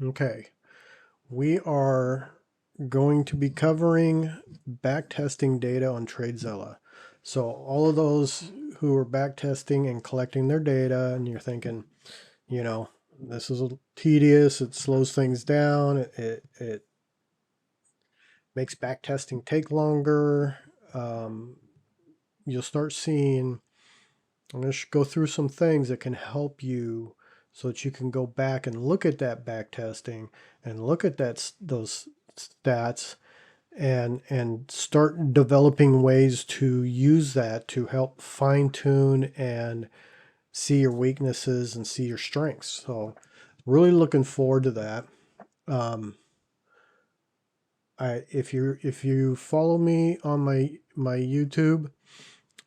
Okay, we are going to be covering backtesting data on Tradezella. So all of those who are backtesting and collecting their data, and you're thinking, you know, this is a little tedious, it slows things down, it makes backtesting take longer. Um, you'll start seeing, I'm going to go through some things that can help you so that you can go back and look at that backtesting and look at those stats and start developing ways to use that to help fine tune and see your weaknesses and see your strengths. So really looking forward to that. Um, if you follow me on my YouTube,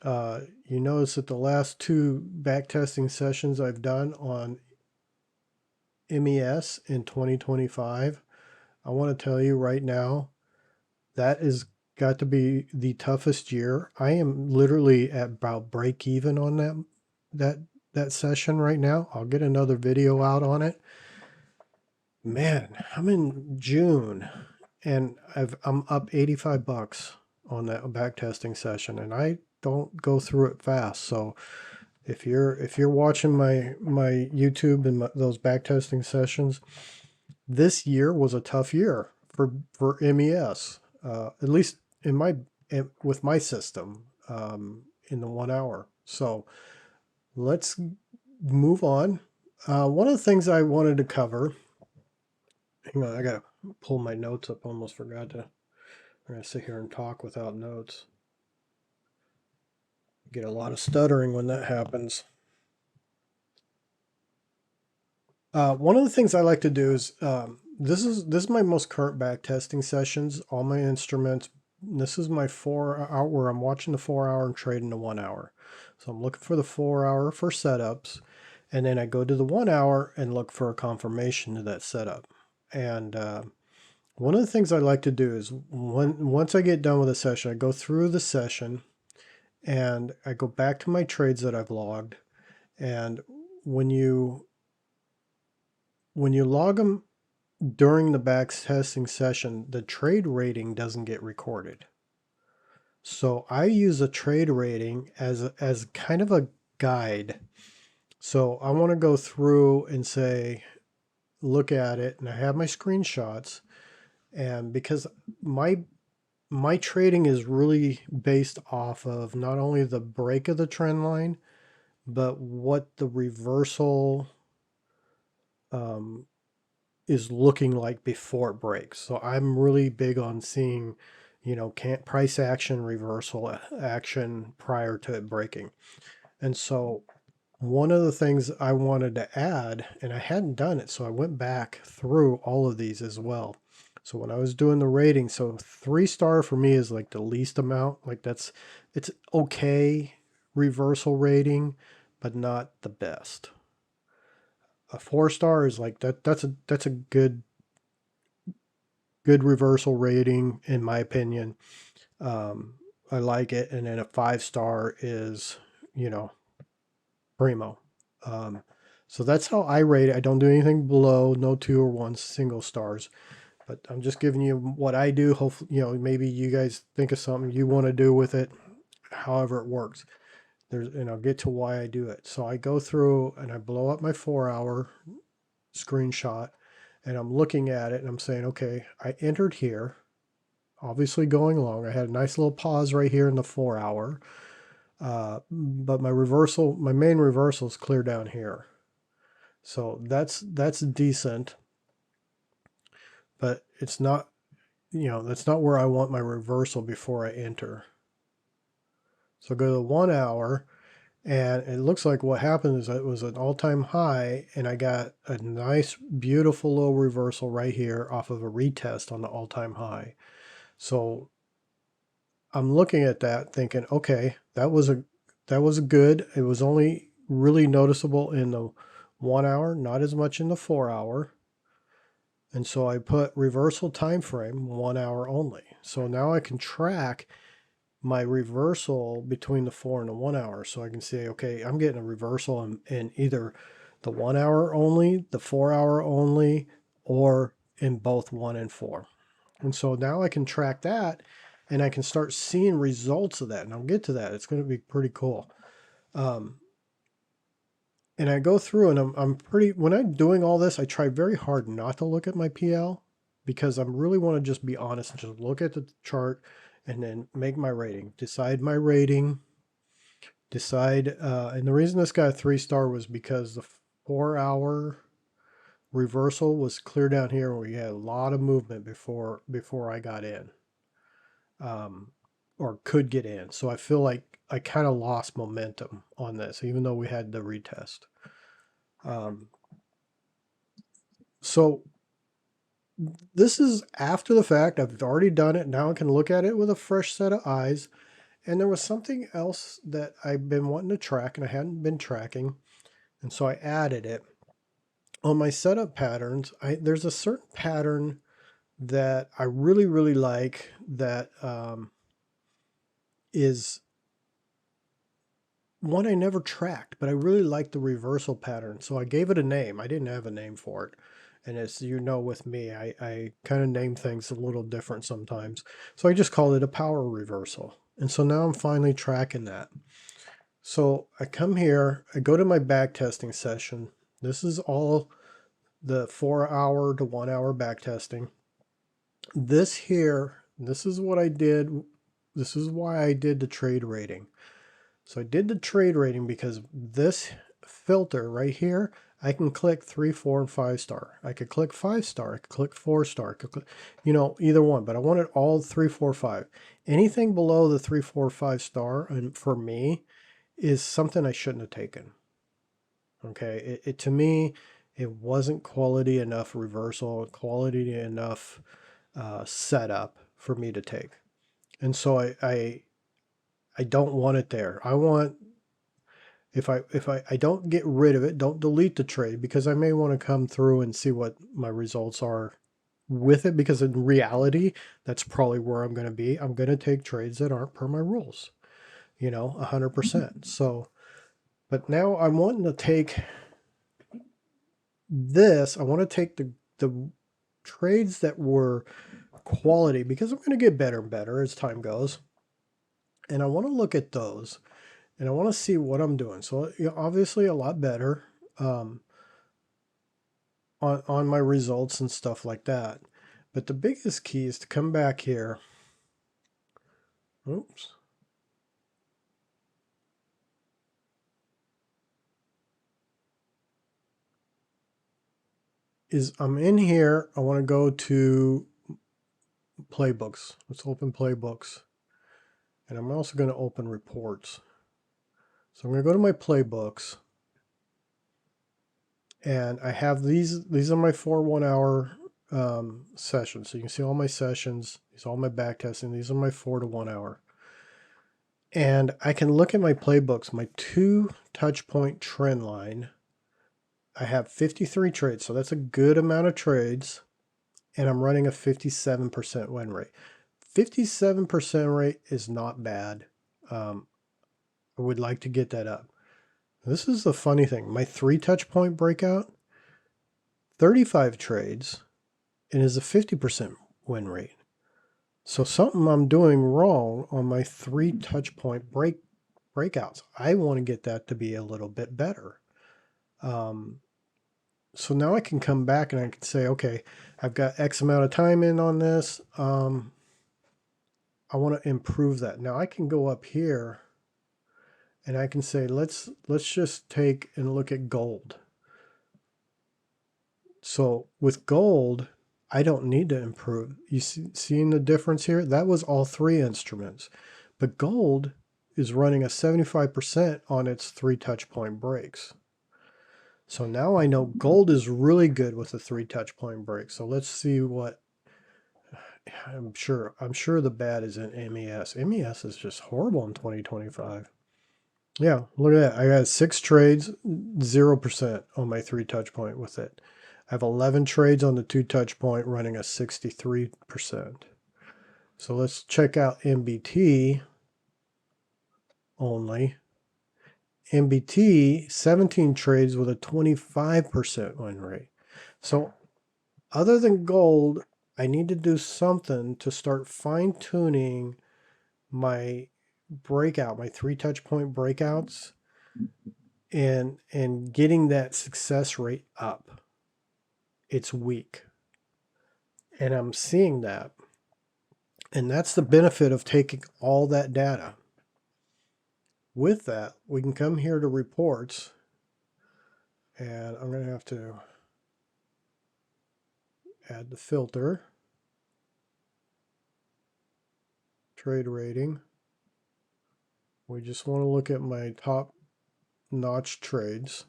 you notice that the last two backtesting sessions I've done on MES in 2025, I want to tell you right now, that is got to be the toughest year. I am literally at about break even on that that session right now. I'll get another video out on it. Man, I'm in June and I'm up 85 bucks on that backtesting session, and I don't go through it fast. So if you're watching my YouTube and those backtesting sessions, this year was a tough year for MES, at least in my with my system, in the 1 hour. So let's move on. One of the things I wanted to cover. Hang on, I gotta pull my notes up. Almost forgot to. I'm gonna sit here and talk without notes. Get a lot of stuttering when that happens. One of the things I like to do is this is my most current back testing sessions. All my instruments. This is my 4 hour where I'm watching the 4 hour and trading the 1 hour. So I'm looking for the 4 hour for setups, and then I go to the 1 hour and look for a confirmation to that setup. And one of the things I like to do is once I get done with a session, I go through the session and I go back to my trades that I've logged. And when you when you log them during the back testing session, the trade rating doesn't get recorded. So I use a trade rating as kind of a guide. So I want to go through and say, look at it, and I have my screenshots. And because my trading is really based off of not only the break of the trend line, but what the reversal um, is looking like before it breaks. So I'm really big on seeing, can't price action, reversal action prior to it breaking. And so one of the things I wanted to add, and I hadn't done it, so I went back through all of these as well. So when I was doing the rating, so 3 star for me is like the least amount. Like it's okay reversal rating, but not the best. A 4 star is like that. That's a good reversal rating in my opinion. Um, I like it, and then a 5 star is primo. Um, so that's how I rate it. I don't do anything below, no 2 or 1 single stars. But I'm just giving you what I do. Hopefully, maybe you guys think of something you want to do with it, however it works. And I'll get to why I do it. So I go through and I blow up my 4 hour screenshot, and I'm looking at it and I'm saying, okay, I entered here, obviously going long. I had a nice little pause right here in the 4 hour. But my main reversal is clear down here. So that's decent, but it's not, that's not where I want my reversal before I enter. So go to 1 hour, and it looks like what happened is it was an all-time high, and I got a nice, beautiful little reversal right here off of a retest on the all-time high. So I'm looking at that thinking, okay, that was good. It was only really noticeable in the 1 hour, not as much in the 4 hour. And so I put reversal time frame 1 hour only. So now I can track my reversal between the 4 and the 1 hour. So I can say, okay, I'm getting a reversal in either the 1 hour only, the 4 hour only, or in both 1 and 4. And so now I can track that and I can start seeing results of that. And I'll get to that. It's going to be pretty cool. And I go through and I'm pretty, when I'm doing all this, I try very hard not to look at my PL because I really want to just be honest and just look at the chart and then make my rating, decide my rating, decide. And the reason this got a 3-star was because the 4-hour reversal was clear down here where you had a lot of movement before I got in, or could get in. So I feel like I kind of lost momentum on this, even though we had the retest. So this is after the fact. I've already done it. Now I can look at it with a fresh set of eyes. And there was something else that I've been wanting to track and I hadn't been tracking. And so I added it. On my setup patterns, there's a certain pattern that I really, really like that is one I never tracked, but I really like the reversal pattern. So I gave it a name. I didn't have a name for it. And as you know, with me, I kind of name things a little different sometimes. So I just called it a power reversal. And so now I'm finally tracking that. So I come here, I go to my back testing session. This is all the 4-hour to 1-hour back testing. This here, this is what I did. This is why I did the trade rating. So I did the trade rating because this filter right here, I can click 3, 4, and 5-star. I could click 5-star. I could click 4-star. I could click, either one. But I wanted all 3, 4, 5. Anything below the 3, 4, 5-star, and for me, is something I shouldn't have taken. Okay, to me, it wasn't quality enough reversal, quality enough setup for me to take, and so I don't want it there. I want, if I don't get rid of it, don't delete the trade, because I may want to come through and see what my results are with it, because in reality, that's probably where I'm going to be. I'm going to take trades that aren't per my rules, 100%. So, but now I'm wanting to take this. I want to take the trades that were quality, because I'm going to get better and better as time goes. And I want to look at those and I want to see what I'm doing. So obviously a lot better on my results and stuff like that. But the biggest key is to come back here. Oops. I'm in here. I want to go to playbooks. Let's open playbooks. And I'm also going to open reports. So I'm going to go to my playbooks. And I have these are my 4 1-hour sessions. So you can see all my sessions. These are all my back testing. These are my 4 to 1 hour. And I can look at my playbooks, my 2 touch point trend line. I have 53 trades, so that's a good amount of trades. And I'm running a 57% win rate. 57% rate is not bad. I would like to get that up. This is the funny thing. My 3 touch point breakout, 35 trades, and is a 50% win rate. So something I'm doing wrong on my 3 touch point breakouts. I want to get that to be a little bit better. So now I can come back and I can say, okay, I've got X amount of time in on this. I want to improve that. Now I can go up here and I can say, let's just take and look at gold. So with gold, I don't need to improve. You seeing the difference here? That was all 3 instruments. But gold is running a 75% on its 3 touch point breaks. So now I know gold is really good with a 3 touch point break. So let's see what I'm sure the bad is in MES. MES is just horrible in 2025. Yeah, look at that. I got 6 trades, 0% on my 3 touch point with it. I have 11 trades on the 2 touch point running a 63%. So let's check out MBT only. MBT, 17 trades with a 25% win rate. So other than gold, I need to do something to start fine tuning my breakout, my 3 touch point breakouts, and getting that success rate up. It's weak. And I'm seeing that. And that's the benefit of taking all that data. With that, we can come here to reports, and I'm going to have to add the filter, trade rating. We just want to look at my top notch trades.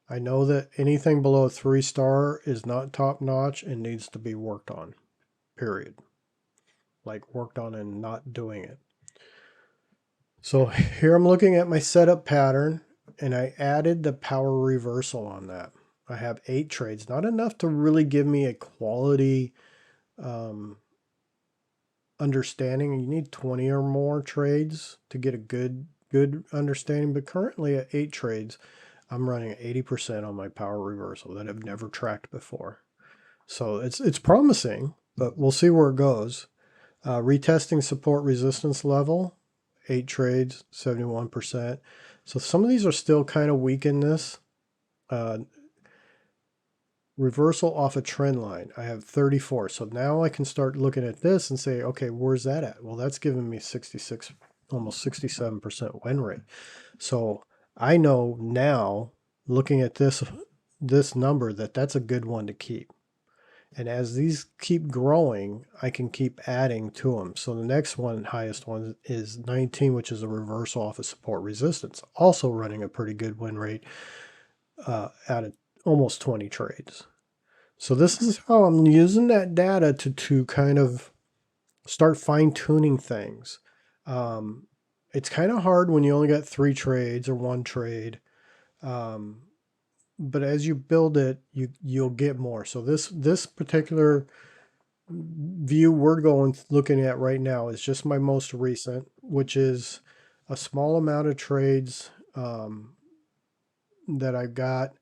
I know that anything below a 3-star is not top notch and needs to be worked on, period. Like worked on and not doing it. So here I'm looking at my setup pattern, and I added the power reversal on that. I have 8 trades, not enough to really give me a quality understanding. You need 20 or more trades to get a good understanding, but currently at 8 trades, I'm running 80% on my power reversal that I've never tracked before. So it's promising, but we'll see where it goes. Retesting support resistance level, 8 trades, 71%. So some of these are still kind of weak in this. Reversal off a trend line, I have 34. So now I can start looking at this and say, okay, where's that at? Well, that's giving me 66, almost 67% win rate. So I know now, looking at this number, that that's a good one to keep. And as these keep growing, I can keep adding to them. So the next one, highest one, is 19, which is a reversal off of support resistance. Also running a pretty good win rate out of almost 20 trades. So this is how I'm using that data to kind of start fine-tuning things. It's kind of hard when you only got 3 trades or 1 trade. But as you build it, you'll get more. So this particular view we're looking at right now is just my most recent, which is a small amount of trades that I've got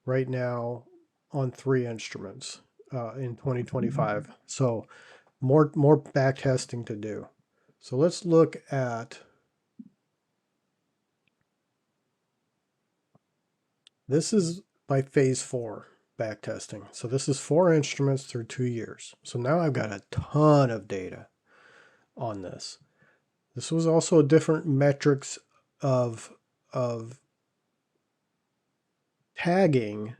right now on 3 instruments in 2025. So more back testing to do. So let's look at this. Is my phase 4 back testing. So this is 4 instruments through 2 years. So now I've got a ton of data on this. This was also different metrics of tagging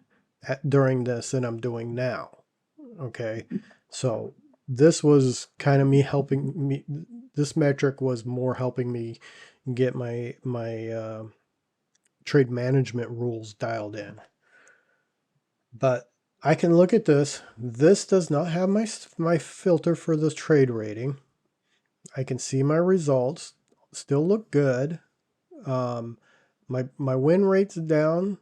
during this than I'm doing now. Okay, so this was kind of me helping me. This metric was more helping me get my trade management rules dialed in. But I can look at this. This does not have my filter for the trade rating. I can see my results. Still look good. My win rate's down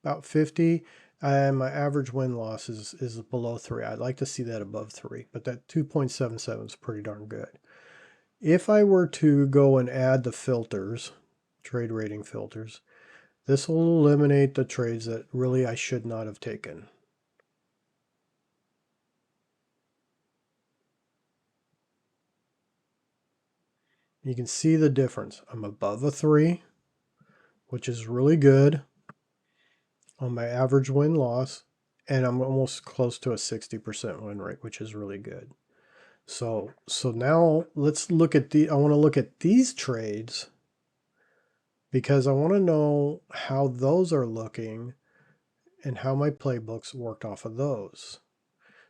about 50, and my average win loss is below 3. I'd like to see that above 3, but that 2.77 is pretty darn good. If I were to go and add the filters, trade rating filters, this will eliminate the trades that really I should not have taken. You can see the difference. I'm above a 3, which is really good on my average win-loss, and I'm almost close to a 60% win rate, which is really good. So now let's look at I want to look at these trades because I want to know how those are looking and how my playbooks worked off of those.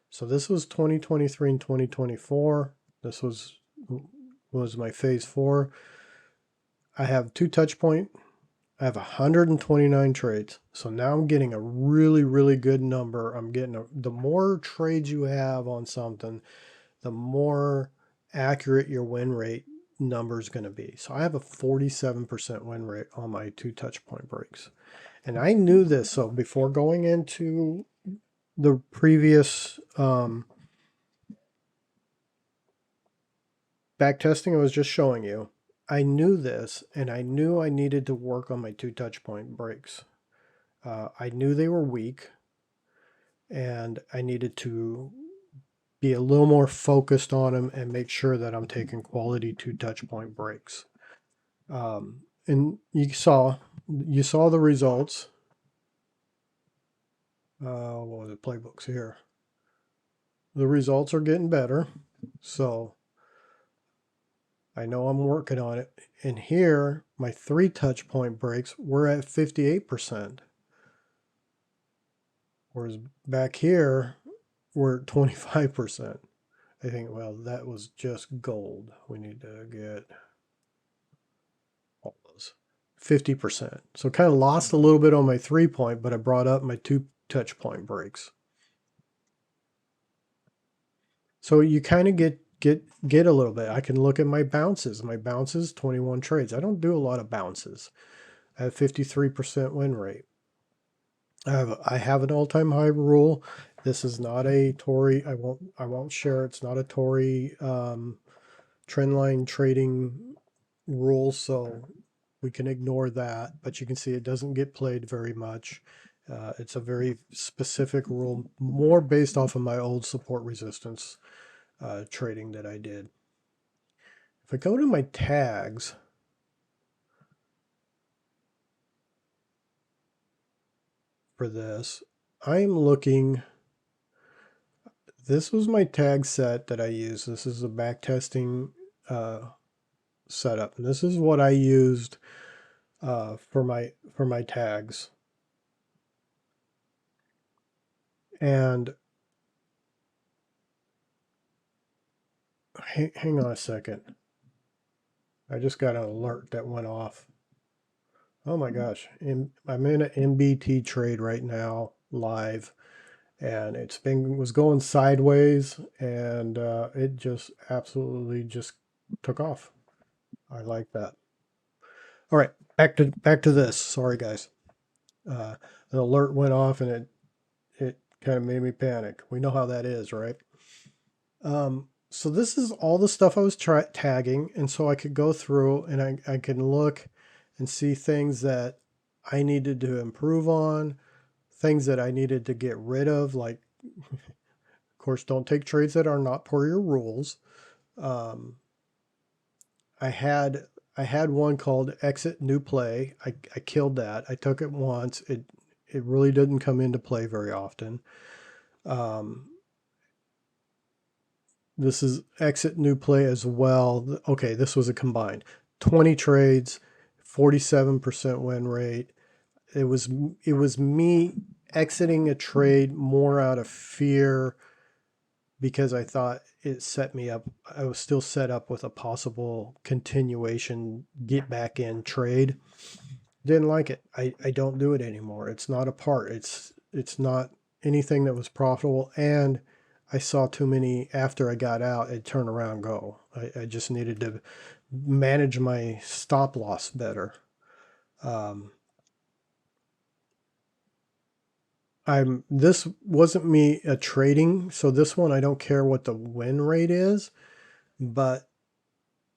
So this was 2023 and 2024. This was my phase 4. I have 2 touch point. I have 129 trades. So now I'm getting a really, really good number. I'm getting the more trades you have on something, the more accurate your win rate number is going to be. So I have a 47% win rate on my 2 touch point breaks. And I knew this. So before going into the previous back testing I was just showing you, I knew this, and I knew I needed to work on my 2 touch point breaks. I knew they were weak. and I needed to be a little more focused on them and make sure that I'm taking quality 2 touch point breaks. And you saw the results. What was it? Playbooks here. The results are getting better. So I know I'm working on it. And here, my 3 touch point breaks, we're at 58%. Whereas back here, we're at 25%. I think, well, that was just gold. We need to get all those. 50%. So kind of lost a little bit on my 3 point, but I brought up my 2 touch point breaks. So you kind of get a little bit. I can look at my bounces. My bounces, 21 trades. I don't do a lot of bounces. I have 53% win rate. I have an all-time high rule. This is not a Tory. I won't share. It's not a Tory trend line trading rule, so we can ignore that. But you can see it doesn't get played very much. It's a very specific rule, more based off of my old support resistance trading that I did. If I go to my tags, for this, I'm looking, this was my tag set that I used. This is a backtesting setup. And this is what I used for my tags. And hang on a second. I just got an alert that went off. Oh my gosh. I'm in an MBT trade right now, live. And was going sideways, and it just absolutely just took off. I like that. All right, back to this. Sorry, guys. An alert went off, and it kind of made me panic. We know how that is, right? So this is all the stuff I was tagging, and so I could go through and I can look and see things that I needed to improve on, things that I needed to get rid of, like, of course, don't take trades that are not per your rules. I had one called exit new play. I killed that. I took it once. It really didn't come into play very often. This is exit new play as well. Okay, this was a combined 20 trades, 47% win rate. It was me exiting a trade more out of fear because I thought it set me up. I was still set up with a possible continuation get back in trade. Didn't like it. I don't do it anymore. It's not a part. It's not anything that was profitable. And I saw too many after I got out, it turn around go. I just needed to manage my stop loss better. This wasn't me trading, so this one I don't care what the win rate is, but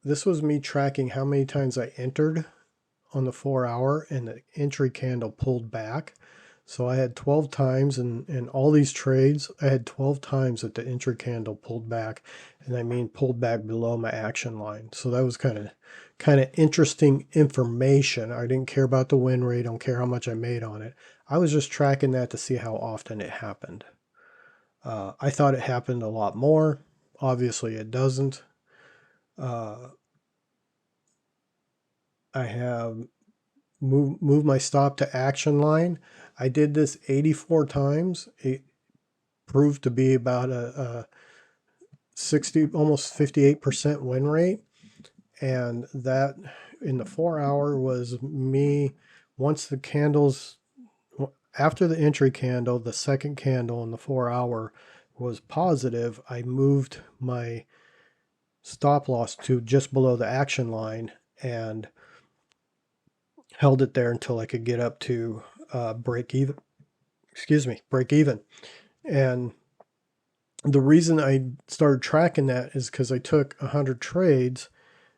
this was me tracking how many times I entered on the 4 hour and the entry candle pulled back. So I had 12 times in all these trades, I had 12 times that the entry candle pulled back, and I mean pulled back below my action line. So that was kind of interesting information. I didn't care about the win rate, don't care how much I made on it. I was just tracking that to see how often it happened. I thought it happened a lot more. Obviously it doesn't. I have moved my stop to action line. I did this 84 times. It proved to be about a 60, almost 58% win rate. And that in the 4 hour was me, once the candles, after the entry candle, the second candle in the 4 hour was positive, I moved my stop loss to just below the action line and held it there until I could get up to break even. Break even. And the reason I started tracking that is because I took 100 trades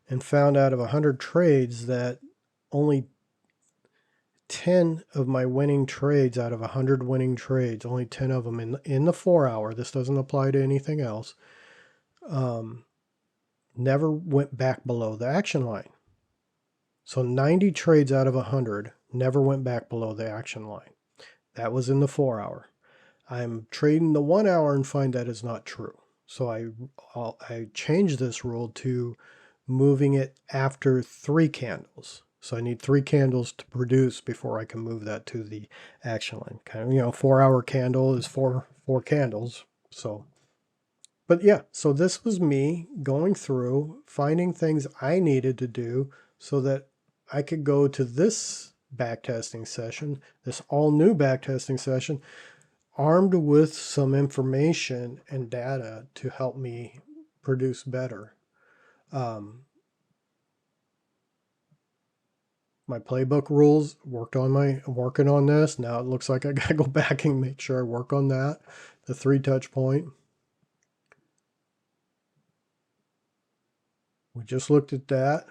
and found out of 100 trades that only 10 of my winning trades out of 100 winning trades, only 10 of them in the 4 hour, this doesn't apply to anything else, never went back below the action line. So 90 trades out of 100 never went back below the action line. That was in the 4 hour. I'm trading the 1 hour and find that is not true. So I changed this rule to moving it after 3 candles. So I need 3 candles to produce before I can move that to the action line. Kind of, 4 hour candle is four candles. So, but yeah, so this was me going through, finding things I needed to do so that I could go to this backtesting session, this all new backtesting session, armed with some information and data to help me produce better. My playbook rules, working on this. Now it looks like I gotta go back and make sure I work on that. The 3 touch point. We just looked at that.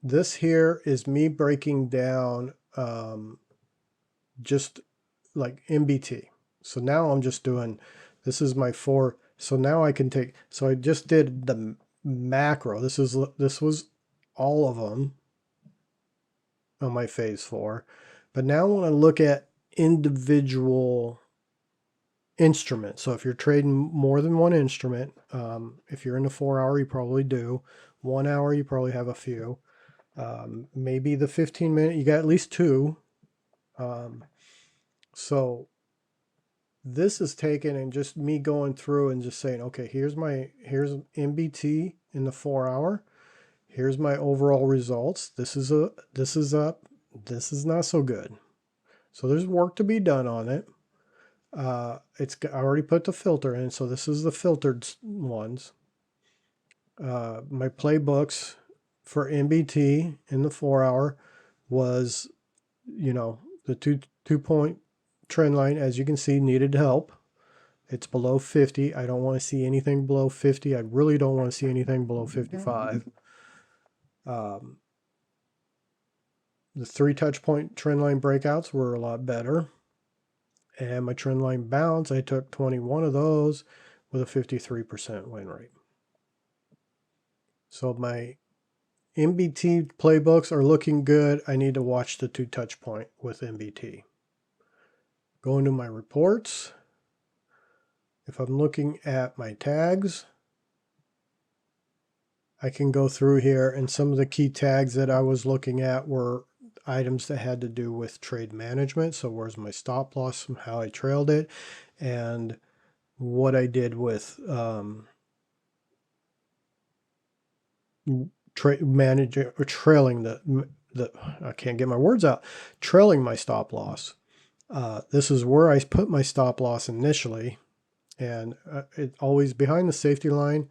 This here is me breaking down just like MBT. So now I'm just doing, this is my 4. So now I can take, so I just did the macro. This was all of them on my phase 4. But now I want to look at individual instruments. So if you're trading more than one instrument, if you're in the 4 hour, you probably do. 1 hour, you probably have a few. Maybe the 15-minute, you got at least 2. So this is taken and just me going through and just saying, okay, here's MBT in the 4 hour. Here's my overall results. This is up. This is not so good. So there's work to be done on it. I already put the filter in, so this is the filtered ones. My playbooks for MBT in the 4 hour was, the 2-point trend line, as you can see, needed help. It's below 50. I don't want to see anything below 50. I really don't want to see anything below 55. The 3 touch point trend line breakouts were a lot better. And my trend line bounce, I took 21 of those with a 53% win rate. So my MBT playbooks are looking good. I need to watch the 2 touch point with MBT. Going to my reports. If I'm looking at my tags, I can go through here, and some of the key tags that I was looking at were items that had to do with trade management. So where's my stop loss and how I trailed it, and what I did with trailing I can't get my words out, trailing my stop loss. This is where I put my stop loss initially, and it always behind the safety line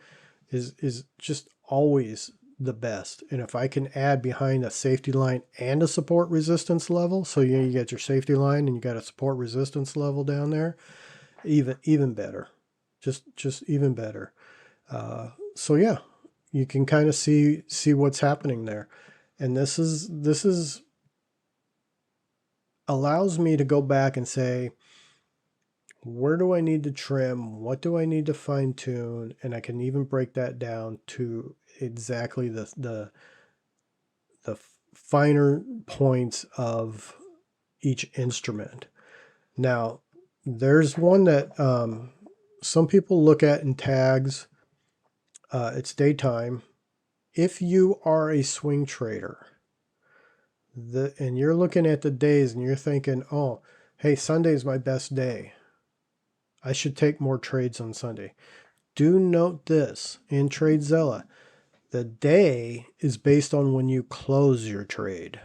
is just always the best. And if I can add behind a safety line and a support resistance level, so you get your safety line and you got a support resistance level down there, even better, just even better. So yeah, you can kind of see what's happening there, and this is allows me to go back and say, where do I need to trim? What do I need to fine tune? And I can even break that down to exactly the finer points of each instrument. Now, there's one that some people look at in tags. It's daytime. If you are a swing trader, and you're looking at the days and you're thinking, oh, hey, Sunday's my best day, I should take more trades on Sunday. Do note this in Tradezella. The day is based on when you close your trade.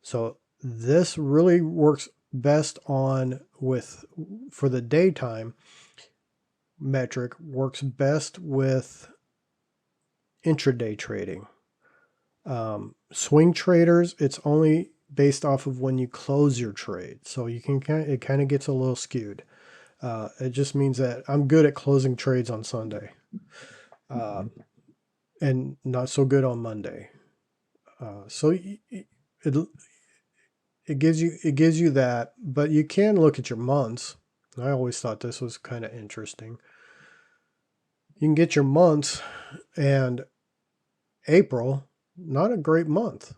So this really works best for the daytime metric, works best with intraday trading. Swing traders, it's only based off of when you close your trade. So it kind of gets a little skewed. It just means that I'm good at closing trades on Sunday, and not so good on Monday. So it gives you that, but you can look at your months. I always thought this was kind of interesting. You can get your months, and April, not a great month.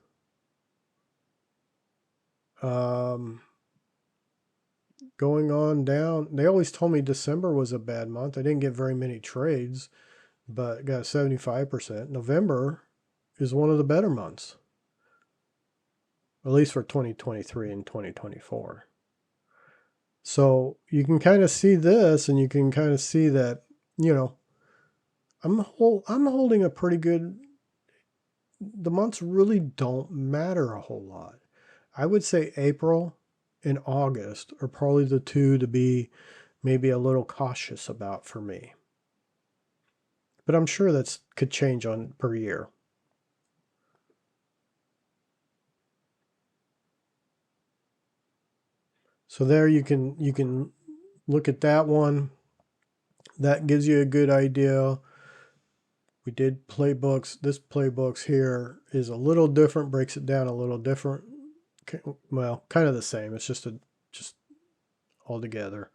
Um, Going on down, they always told me December was a bad month. I didn't get very many trades, but got 75%. November is one of the better months, at least for 2023 and 2024. So you can kind of see this, and you can kind of see that, you know, I'm holding a pretty good. The months really don't matter a whole lot. I would say April and August are probably the two to be maybe a little cautious about for me. But I'm sure that's could change on per year. So there you can look at that one. That gives you a good idea. We did playbooks. This playbooks here is a little different, breaks it down a little different. Well, kind of the same. It's just all together.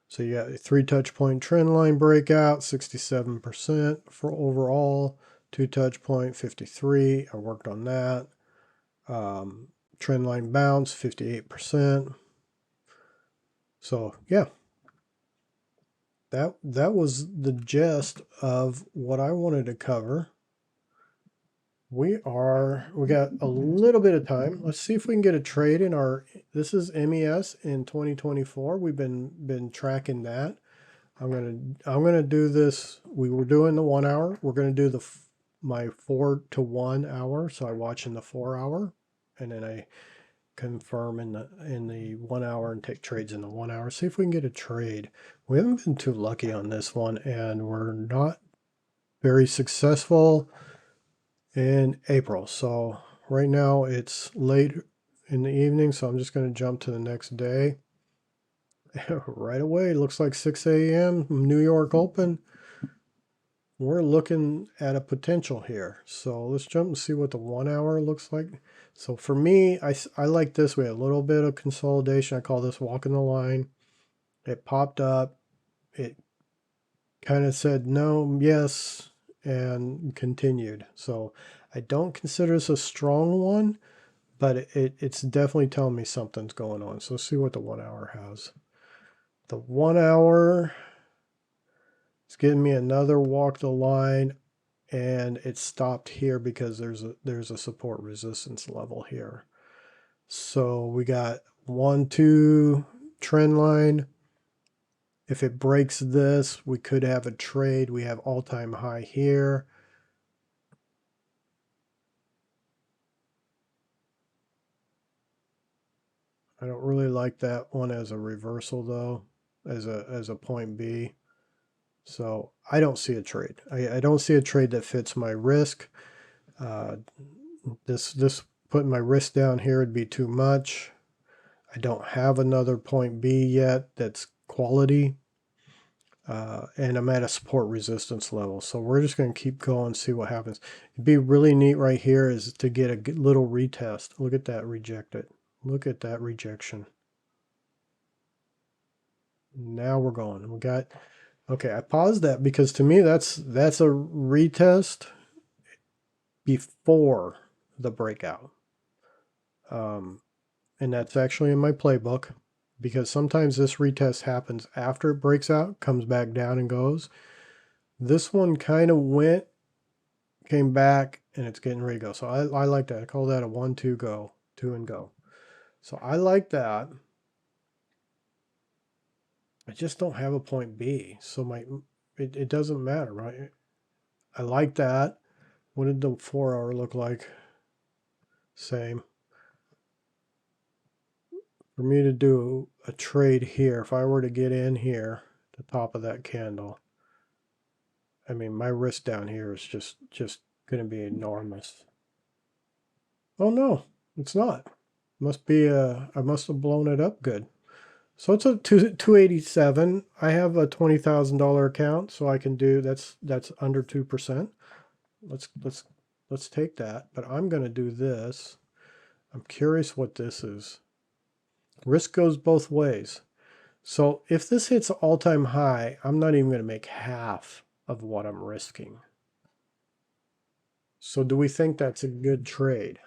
So you got a 3 touch point trend line breakout, 67% for overall, 2 touch point, 53. I worked on that. Trend line bounce, 58%. So yeah, that was the gist of what I wanted to cover. We got a little bit of time. Let's see if we can get a trade in our. This is MES in 2024. We've been tracking that. I'm gonna do this. We were doing the 1 hour. We're gonna do my 4 to 1 hour. So I watch in the 4 hour, and then I confirm in the 1 hour and take trades in the 1 hour. See if we can get a trade. We haven't been too lucky on this one, and we're not very successful in April. So right now it's late in the evening, so I'm just going to jump to the next day. Right away, looks like 6 a.m. New York Open. We're looking at a potential here. So let's jump and see what the 1 hour looks like. So for me, I like this. We had a little bit of consolidation. I call this walking the line. It popped up. It kind of said no, yes, and continued. So I don't consider this a strong one, but it's definitely telling me something's going on. So let's see what the 1 hour has. The 1 hour is giving me another walk the line, and it stopped here because there's a support resistance level here. So we got 1, 2 trend line. If it breaks this, we could have a trade. We have all-time high here. I don't really like that one as a reversal though, as a point B. So I don't see a trade. I don't see a trade that fits my risk. This putting my risk down here would be too much. I don't have another point B yet that's quality. And I'm at a support resistance level. So we're just going to keep going, see what happens. It'd be really neat right here is to get a little retest. Look at that rejected. Look at that rejection. Now we're going. We got, okay, I paused that because to me that's a retest before the breakout. And that's actually in my playbook because sometimes this retest happens after it breaks out, comes back down and goes. This one kind of went, came back, and it's getting ready to go. So I like that. I call that a 1-2 go, 2 and go. So I like that. I just don't have a point B. So it doesn't matter, right? I like that. What did the 4 hour look like? Same. For me to do a trade here, if I were to get in here, the top of that candle, I mean, my risk down here is just going to be enormous. Oh no, it's not. Must be I must have blown it up good. So it's a 287. I have a $20,000 account, so I can do that's under 2%. Let's take that. But I'm going to do this. I'm curious what this is. Risk goes both ways. So if this hits all-time high, I'm not even going to make half of what I'm risking. So do we think that's a good trade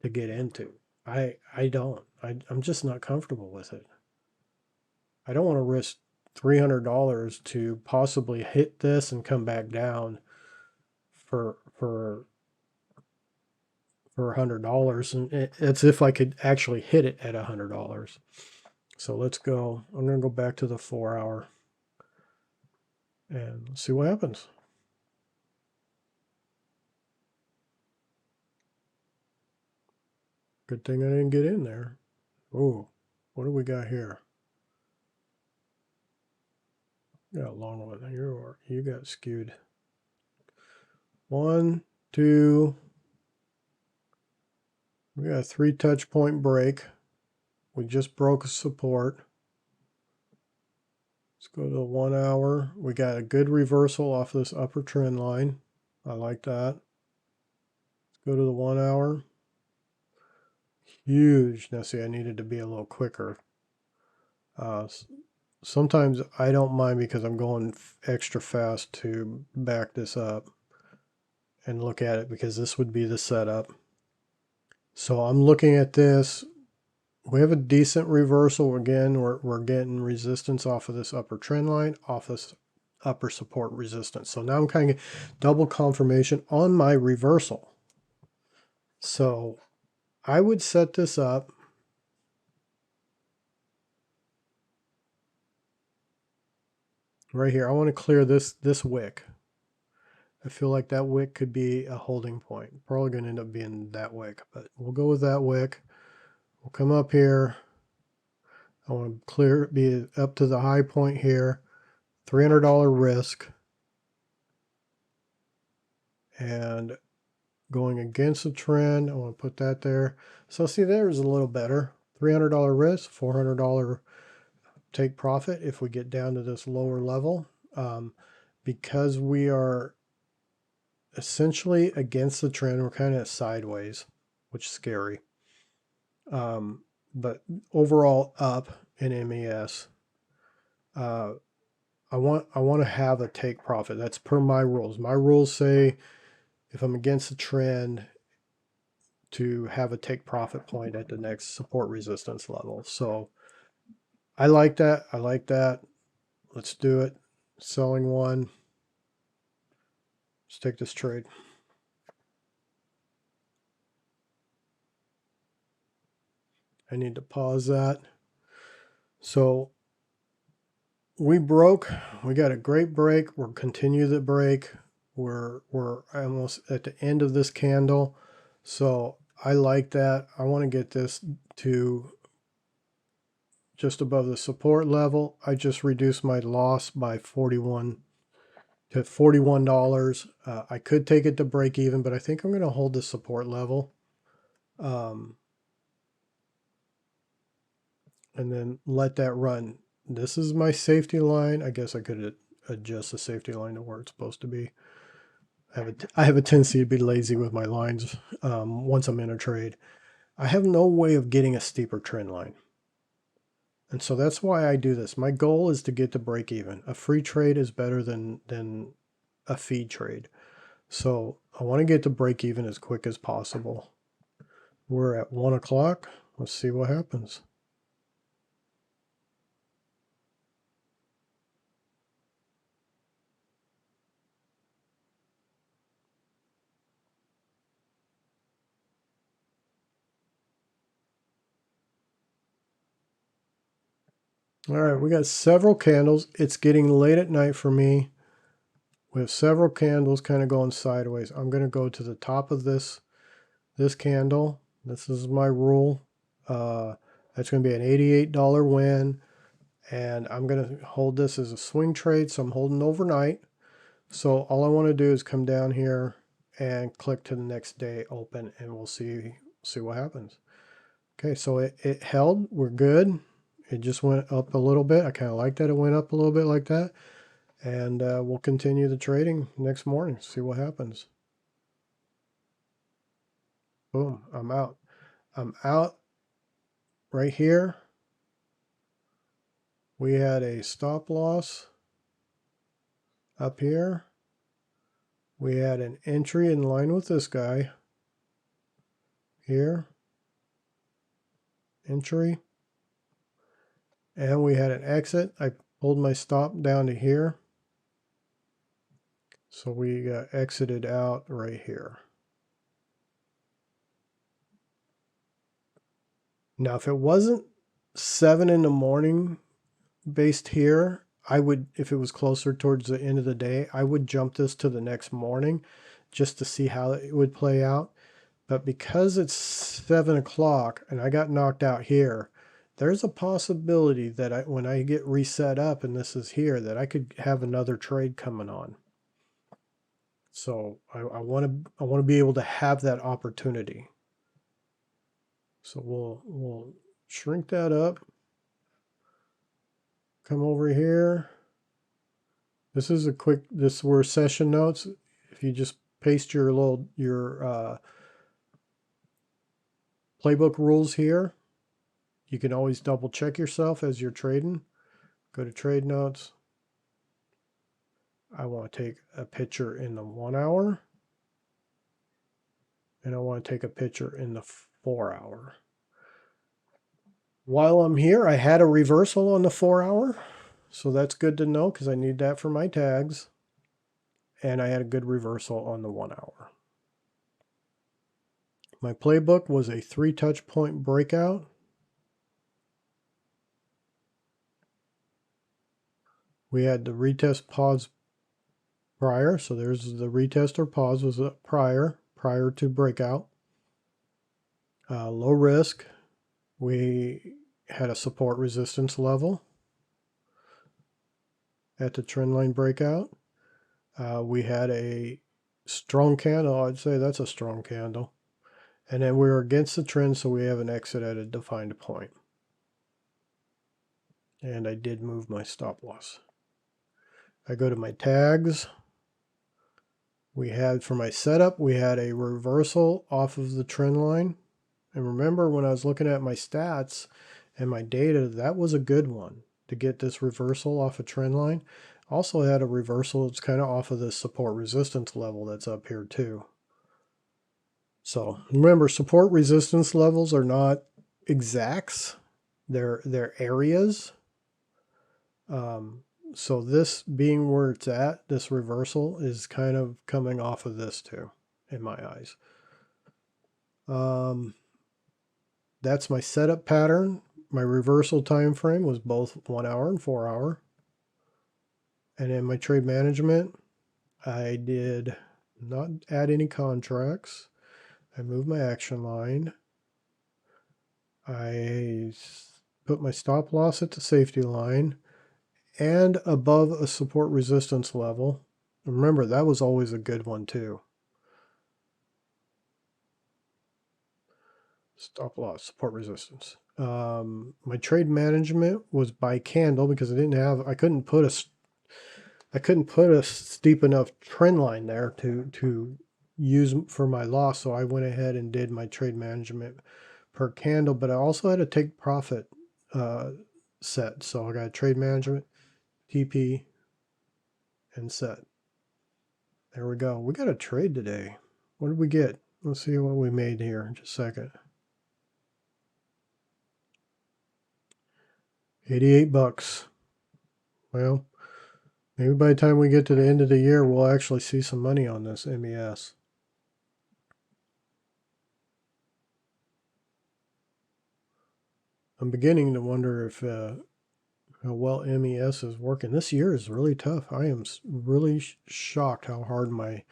to get into? I don't. I'm just not comfortable with it. I don't want to risk $300 to possibly hit this and come back down for $100, and it's if I could actually hit it at $100. So let's go. I'm going to go back to the 4 hour and see what happens. Good thing I didn't get in there. Oh, what do we got here? Got a long one. You got skewed. 1, 2. We got a 3 touch point break. We just broke a support. Let's go to the 1 hour. We got a good reversal off this upper trend line. I like that. Let's go to the 1 hour. Huge. Now see, I needed to be a little quicker. Sometimes I don't mind because I'm going extra fast to back this up and look at it, because this would be the setup. So I'm looking at this. We have a decent reversal. Again, we're getting resistance off of this upper trend line, off this upper support resistance. So now I'm kind of double confirmation on my reversal. So I would set this up. Right here, I want to clear this wick. I feel like that wick could be a holding point. Probably going to end up being that wick, but we'll go with that wick. We'll come up here. I want to clear, be up to the high point here. $300 risk. And going against the trend, I want to put that there. So see, there's a little better. $300 risk, $400 take profit if we get down to this lower level. Because we are essentially against the trend, we're kind of sideways, which is scary. But overall up in MES. I want to have a take profit. That's per my rules. My rules say if I'm against the trend, to have a take profit point at the next support resistance level. So I like that. I like that. Let's do it. Selling one. Let's take this trade. I need to pause that. So we broke. We got a great break. We'll continue the break. We're almost at the end of this candle. So I like that. I want to get this to just above the support level. I just reduced my loss by 41 to $41. I could take it to break even, but I think I'm going to hold the support level. And then let that run. This is my safety line. I guess I could adjust the safety line to where it's supposed to be. I have a tendency to be lazy with my lines once I'm in a trade. I have no way of getting a steeper trend line. And so that's why I do this. My goal is to get to break even. A free trade is better than a feed trade. So I want to get to break even as quick as possible. We're at 1 o'clock. Let's see what happens. All right, we got several candles. It's getting late at night for me. We have several candles kind of going sideways. I'm going to go to the top of this candle. This is my rule. That's going to be an $88 win. And I'm going to hold this as a swing trade. So I'm holding overnight. So all I want to do is come down here and click to the next day open, and we'll see what happens. Okay, so it held. We're good. It just went up a little bit. I kind of like that it went up a little bit like that. And we'll continue the trading next morning, see what happens. Boom, I'm out. I'm out right here. We had a stop loss up here. We had an entry in line with this guy here. Entry. And we had an exit. I pulled my stop down to here. So we got exited out right here. Now, if it wasn't 7 in the morning based here, I would, if it was closer towards the end of the day, I would jump this to the next morning just to see how it would play out. But because it's 7 o'clock and I got knocked out here, there's a possibility that when I get reset up and this is here, that I could have another trade coming on. So I want to be able to have that opportunity. So we'll shrink that up. Come over here. This is a quick, this were session notes. If you just paste your playbook rules here, you can always double check yourself as you're trading. Go to trade notes. I want to take a picture in the 1 hour. And I want to take a picture in the 4 hour. While I'm here, I had a reversal on the 4 hour. So that's good to know because I need that for my tags. And I had a good reversal on the 1 hour. My playbook was a 3 touch point breakout. We had the retest pause prior. So there's the retest or pause was prior to breakout. Low risk. We had a support resistance level at the trend line breakout. We had a strong candle. I'd say that's a strong candle. And then we were against the trend, so we have an exit at a defined point. And I did move my stop loss. I go to my tags. We had, for my setup, we had a reversal off of the trend line. And remember, when I was looking at my stats and my data, that was a good one to get this reversal off a trend line. Also had a reversal, it's kind of off of this support resistance level that's up here too. So remember, support resistance levels are not exacts, they're areas. So this being where it's at, this reversal is kind of coming off of this too, in my eyes. That's my setup pattern. My reversal time frame was both 1 hour and 4 hour. And in my trade management, I did not add any contracts. I moved my action line. I put my stop loss at the safety line and above a support resistance level. Remember, that was always a good one too. Stop loss, support resistance. My trade management was by candle because I couldn't put a steep enough trend line there to use for my loss. So I went ahead and did my trade management per candle, but I also had a take profit set. So I got trade management, TP, and set. There we go. We got a trade today. What did we get? Let's see what we made here in just a second. 88 bucks. Well, maybe by the time we get to the end of the year, we'll actually see some money on this MES. I'm beginning to wonder if how well MES is working. This year is really tough. I am really shocked how hard my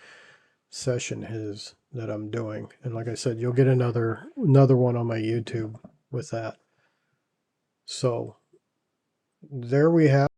session is that I'm doing. And like I said, you'll get another one on my YouTube with that. So there we have